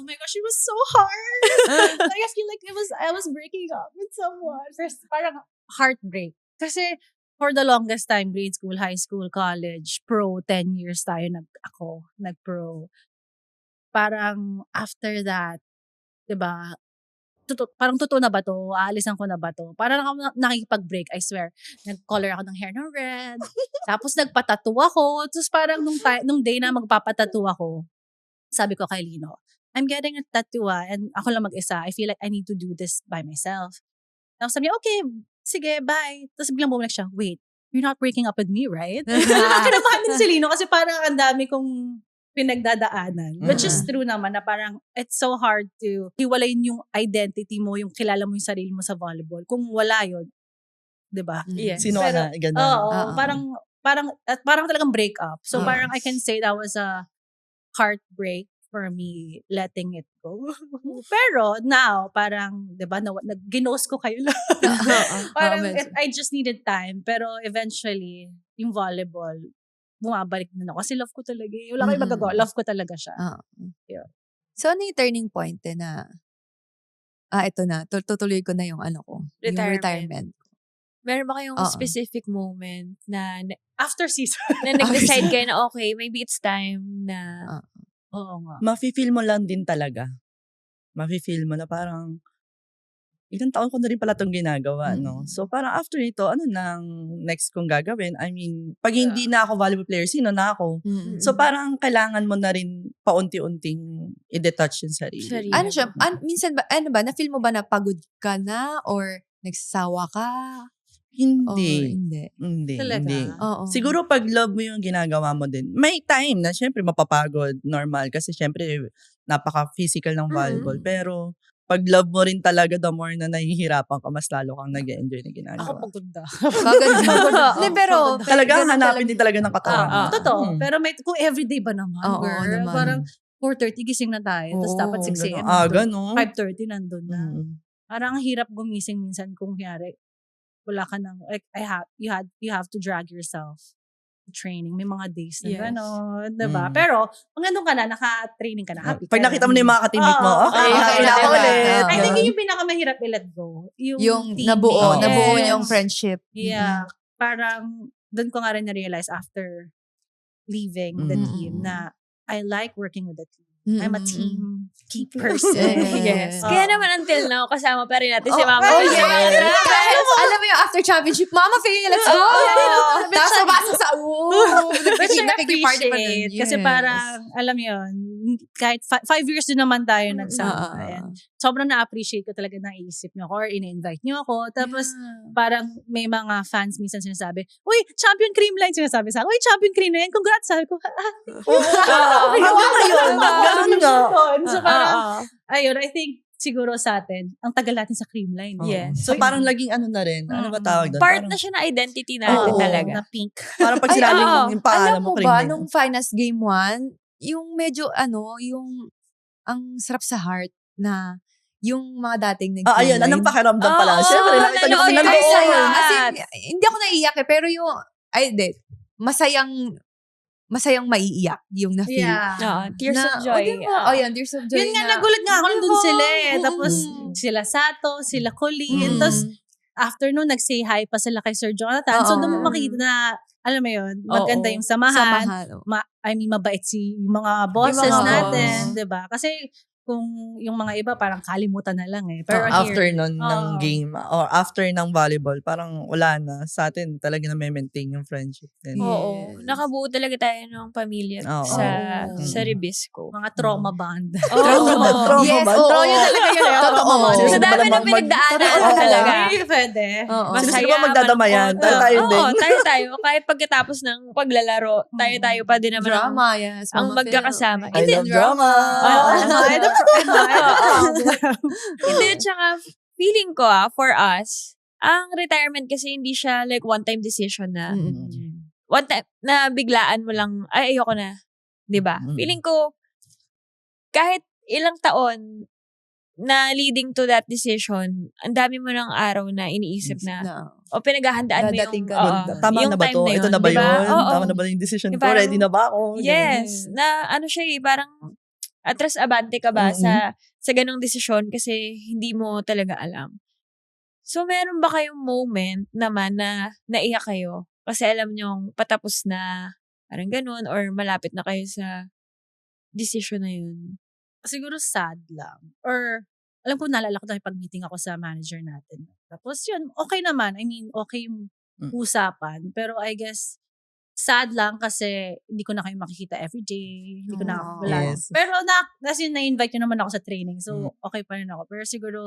oh my gosh, it was so hard. Like, I feel like I was breaking up with someone. First, parang heartbreak. Kasi, for the longest time, grade school, high school, college, pro, 10 years tayo nag-pro. Parang, after that, diba, parang totoo na ba to? Aalisan ko na ba to? Parang ako nakikipag-break, I swear. Nag-color ako ng hair ng red. Tapos nagpatattoo ako. Tapos parang nung day na magpapatattoo ako, sabi ko kay Lino, I'm getting a tattoo and ako lang mag-isa. I feel like I need to do this by myself. Tapos sabi niya, okay, sige, bye. Tapos biglang bumalik siya, wait, you're not breaking up with me, right? Kinamahan din si Lino kasi parang ang dami kong pinagdadaanan. Which is true naman na parang it's so hard to hiwalayin yung identity mo, yung kilala mo yung sarili mo sa volleyball. Kung wala yun, diba? Yes. Sino ka na? Ganun. Oo, parang talagang break up. So parang I can say that was a heartbreak for me letting it go. Pero now, parang, diba, ginost ko kayo lang. Parang I just needed time. Pero eventually, yung volleyball, bumabalik din ako. Kasi love ko talaga. Wala kayong magagawa. Love ko talaga siya. Yeah. So, ano yung turning point na, ito na, tutuloy ko na yung ko. Yung retirement. Meron ba kayong specific moment na after season na nag-decide kayo na okay, maybe it's time na oo nga. Mafe-feel mo lang din talaga. Mafe-feel mo na parang ilang taon ko na rin pala itong ginagawa, no? So, parang after ito, ano nang next kong gagawin? I mean, pag hindi na ako volleyball player, sino na ako? So, parang kailangan mo na rin paunti-unting i-detach yung sarili. Ano siya? Minsan ba, na-feel mo ba na pagod ka na? Or nagsasawa ka? Hindi. Talaga? Hindi. Oo. Siguro pag love mo yung ginagawa mo din, may time na syempre mapapagod, normal. Kasi syempre, napaka-physical ng volleyball. Pero, pag love mo rin talaga, the more na nahihirapan ka, mas lalo kang nag-enjoy na ginagawa. Ako pagod na. Pero, talaga, hanapin din talaga ng katawan. Totoo. Pero kung everyday ba naman, Oo, girl? naman. Parang 4:30 gising na tayo. Tapos dapat 6 a.m. Gano'n. 5:30 nandun na. Parang hirap gumising minsan kung kaya wala ka nang, like, you have to drag yourself to training. May mga days na gano'n, diba? Pero, kung andun ka na, naka-training ka na, happy ka. Pag nakita mo na yung mga ka-teammate mo, okay na ako ulit. I think yung pinakamahirap i-let go. Yung team nabuo yes. yung friendship. Yeah. Parang, doon ko nga rin na-realize after leaving the team na I like working with the team. I'm a team person. yes. Kaya naman until now, kasama pa rin natin si Mama. Alam mo yung after championship, Mama Faye, let's go! Tapos mabasok sa nakikiparte pa din. Kasi parang, alam mo yun, kahit 5 years din naman tayo nagsama. And sobrang na-appreciate ko talaga na isip niyo ako or in-invite niyo ako. Tapos parang may mga fans minsan sinasabi, uy, champion Creamline, sinasabi sa akin, uy, champion Creamline, congrats, sabi ko, Ganun nga. So parang, ayun, I think, siguro sa atin, ang tagal natin sa Creamline. Yes. So parang laging ano na rin, ano ba tawag doon? Part na siya na identity natin talaga. Na pink. Parang pag sinabi mo yung paalam mo, alam mo ba, nung finals game 1, yung medyo yung ang sarap sa heart na yung mga dating ayun, anong pakiramdam pala? Siyempre, nakita niyo kami hindi ako naiiyak pero yung, masayang maiiyak yung na-feel. Yeah. Tears of joy. Yan, tears of joy. Yun nga, nagulat nga ako nandun sila eh. Tapos, sila Sato, sila Colleen. Tapos, after nun, nag-say hi pa sila kay Sir Jonathan. So, doon mo makita na, alam mo yun, maganda yung samahan. Mabait yung mga bosses natin. Diba? Kasi, kung yung mga iba parang kalimutan na lang eh. Pero after nun ng game or after ng volleyball, parang wala na. Sa atin talaga na maintain yung friendship din. Oo. Nakabuo talaga tayo ng pamilya sa Ribisco. Mga trauma band. Trauma yes, band. Yun talaga yun. Totoo. Sa dami ng pinagdaanan talaga. Pwede. Sino ba magdadamayan? Tayo din. Tayo. Kahit pagkatapos ng paglalaro, tayo pa din naman drama, yes. ang magkakasama. I love drama. Hindi, tsaka feeling ko for us, ang retirement kasi hindi siya like one-time decision na one time na biglaan mo lang, ay ayoko na. 'Di ba? Feeling ko, kahit ilang taon na leading to that decision, ang dami mo ng araw na iniisip na o pinaghahandaan mo yung tama yung na ba time to? na yun, Ito na ba diba? yun? Tama na ba yung decision ko? Ready na ba ako? Yes. Na ano siya parang Atras abante ka ba Mm-mm. sa ganong desisyon kasi hindi mo talaga alam. So, meron ba kayong moment naman na naiyak kayo kasi alam nyong patapos na parang ganun or malapit na kayo sa decision na yun? Siguro sad lang. Or, alam ko, naalala ko dahil pag-meeting ako sa manager natin. Tapos yun, okay naman. I mean, okay yung usapan. Pero I guess, sad lang kasi hindi ko na kayo makikita everyday. Hindi ko na wala. Yes. Pero kasi na-invite nyo naman ako sa training. So, okay pa rin ako. Pero siguro,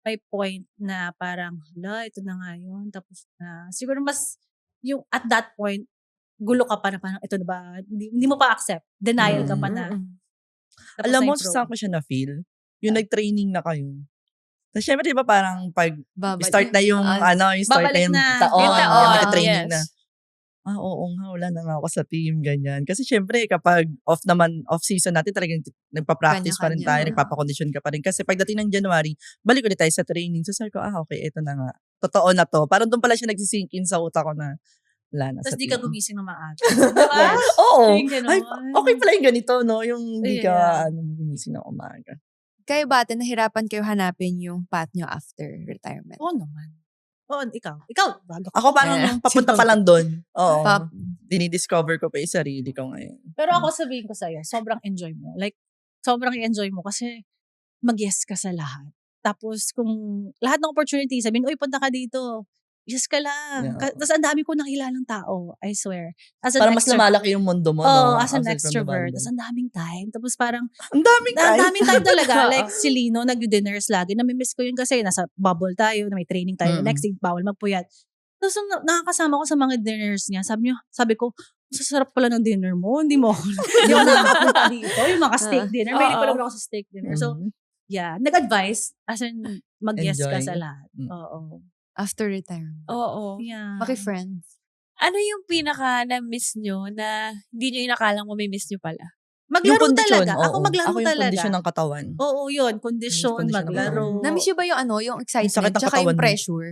may point na parang, hala, ito na nga yun. Tapos na, siguro mas, yung at that point, gulo ka pa na parang, ito na ba? Hindi mo pa accept. Denial ka pa na. Tapos Alam na mo, yung pro. saan ko siya na-feel? Yung nag-training na kayo. So, syempre, di ba parang pag start na yung, yung start na babalik yung na. taon, Yung taon, yung nag-training yes. na. Oo nga, wala na nga ako sa team, ganyan. Kasi syempre, kapag off-season natin, talagang nagpa-practice pa rin tayo, Kanya-kanya. nagpapa-condition ka pa rin. Kasi pagdating ng January, balik ulit tayo sa training. So, sabi ko, okay, eto na nga. Totoo na to. Parang doon pala siya nagsisink in sa utak ko na wala na sa Tapos di team. ka gumising ng maaga. Diba? Oo. Yung ganun. Ay, okay pala yung ganito, no? Yung hindi ka Yeah. gumising ng umaga. Kayo ba, nahirapan kayo hanapin yung path nyo after retirement? Oo naman. Oo, ikaw. Ikaw, bago. Ako parang nung papunta pa lang doon. Oo. Pap- Dinidiscover ko pa yung sarili ko ngayon. Pero ako sabihin ko sa'yo, sobrang enjoy mo. Like, sobrang enjoy mo kasi mag-yes ka sa lahat. Tapos kung lahat ng opportunity, sabihin, uy, punta ka dito. Yes ka lang. Yeah. Tapos ang dami ko nakilalang tao, I swear. As an Parang mas lumalaki yung mundo mo, Oo, no? as an Outside from the extrovert. bubble. Tapos ang daming time. Tapos parang, Ang daming ang time. daming time talaga. Like si Lino, nag-dinners lagi. Namimiss ko yun kasi nasa bubble tayo, na may training tayo. Mm. Next day, bawal magpuyat. Tapos nung nakakasama ko sa mga dinners niya, sabi ko, sasarap pala ng dinner mo. Hindi mo nakakapunta dito. Yung mga steak dinner. May Oo. pala ako sa steak dinner. So, Mhm. yeah. Nag-advise as in mag-yes ka Enjoy. sa lahat. Mm. Oo. After retirement. Oo. Yeah. Maki-friends. Ano yung pinaka na-miss nyo na hindi nyo inakalang mamimiss nyo pala? Maglaro kondisyon, talaga. Ako oo. maglaro Ako yung talaga. kondisyon ng katawan. Oo, yun. Kondisyon, Kondisyon ng maglaro. katawan. Na-miss nyo ba yung excitement, sakit ng tsaka katawan yung mo. pressure?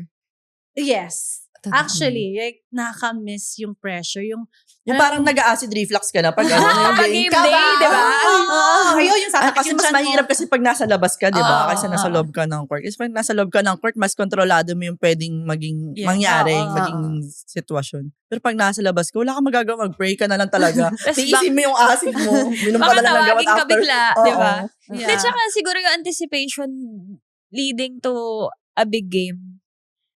Yes. Totoo. Actually, like, nakaka-miss yung pressure. Yung Parang nag-acid reflux ka na pag Pag game day, di ba? Ayun, yung sasakit kasi yung mas tiyan mo. mahirap kasi pag nasa labas ka, di ba? Oo, Kasi nasa oo. loob ka ng court. Kasi pag nasa loob ka ng court, mas kontrolado mo yung pwedeng Yeah. mangyari, Oo, maging sitwasyon. Pero pag nasa labas ka, wala kang magagawa. Mag-pray ka na lang talaga. Tas Tiisin mo yung acid mo. Minum ka Baka na lang ng gamot tawagin ka after. bigla, Oo. di ba? Yeah. At saka siguro yung anticipation leading to a big game.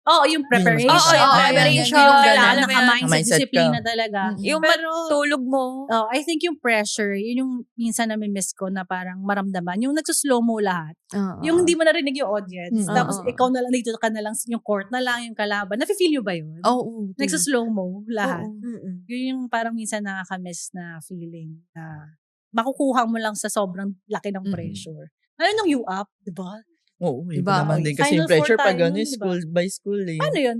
Oo, yung preparation. Oo, yung preparation. Yung Alam mo yun. naka-mindset, Mindset ka. disiplina talaga. Yung Pero, tulog mo. I think yung pressure, yun yung minsan nami-miss ko na parang maramdaman. Yung nagsuslow mo lahat. Yung hindi mo narinig yung audience. Mm. Tapos Oo. ikaw na lang, dito ka na lang, yung court na lang, yung kalaban. Nafe-feel nyo ba yun? Oo. Nagsuslow mo lahat. Oo. Yun yung parang minsan nakaka-miss na feeling na makukuha mo lang sa sobrang laki ng Mm-mm. pressure. Ano nung you up, di ba? Oo, iba Diba? naman din. Kasi Final yung pressure four pag tayo ano, nun, diba? school by school eh. Ano yun?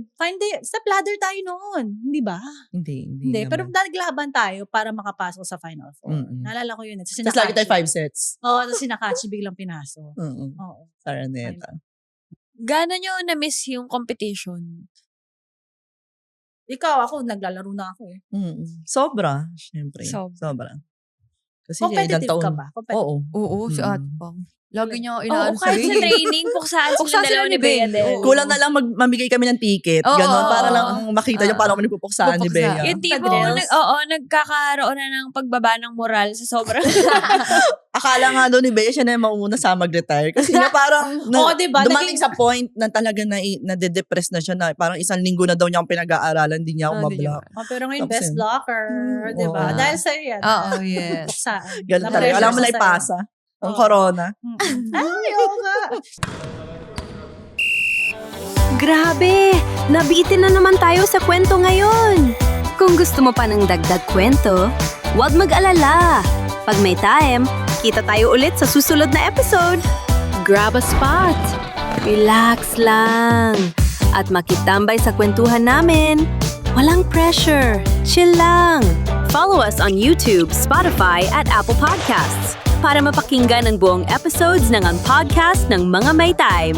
Step ladder tayo noon. Hindi ba? Hindi Hindi. Pero naman. naglaban tayo para makapasok sa Final Four. Mm-mm. Naalala ko yun. Tapos lagi tayo 5 sets. Oo, tapos si Nakachi biglang pinasok. Oo. Oo. Saraneta. Gano'n nyo na-miss yung competition? Ikaw, ako, naglalaro na ako eh. Sobra, syempre. Sobra. Sobra. Kasi ilang Competitive taon. ka ba? Oo. Oo, si Mm. Ate Pang. Lagi niya Oo, inaano sa kahit sa training, puksaan Puksaan sila dalawa sila ni ni Bea. Bea din. Oo. Kulang na lang mamigay kami ng ticket. Oo, Ganon, oo, para oo. lang makita nyo paano kami pupuksaan ni Pupuksa. Bea. Yung tipo, Padres. nagkakaroon na ng pagbaba ng moral sa sobrang. Akala nga doon ni Bea, siya na yung mauna sa mag-retire. Kasi nga parang Oo, diba? dumating Naging- sa point na talaga na de-depress na siya na parang isang linggo na daw niya akong pinag-aaralan, hindi niya ako Hindi niya mablock. Pero ngayon, Tapos best yun. blocker. Di ba? Oo. Dahil sa'yo yan. Oo, yes. Saan? Ganun talaga. Na-pressure Alam mo sa na sa'yo. ipasa. Ang Oo. corona. Ay, oo nga. Grabe! Nabitin na naman tayo sa kwento ngayon! Kung gusto mo pa ng dagdag kwento, huwag mag-alala! Pag may time, kita tayo ulit sa susunod na episode! Grab a spot! Relax lang! At makitambay sa kwentuhan namin! Walang pressure! Chill lang! Follow us on YouTube, Spotify at Apple Podcasts para mapakinggan ang buong episodes ng Ang Podcast ng Mga May Time.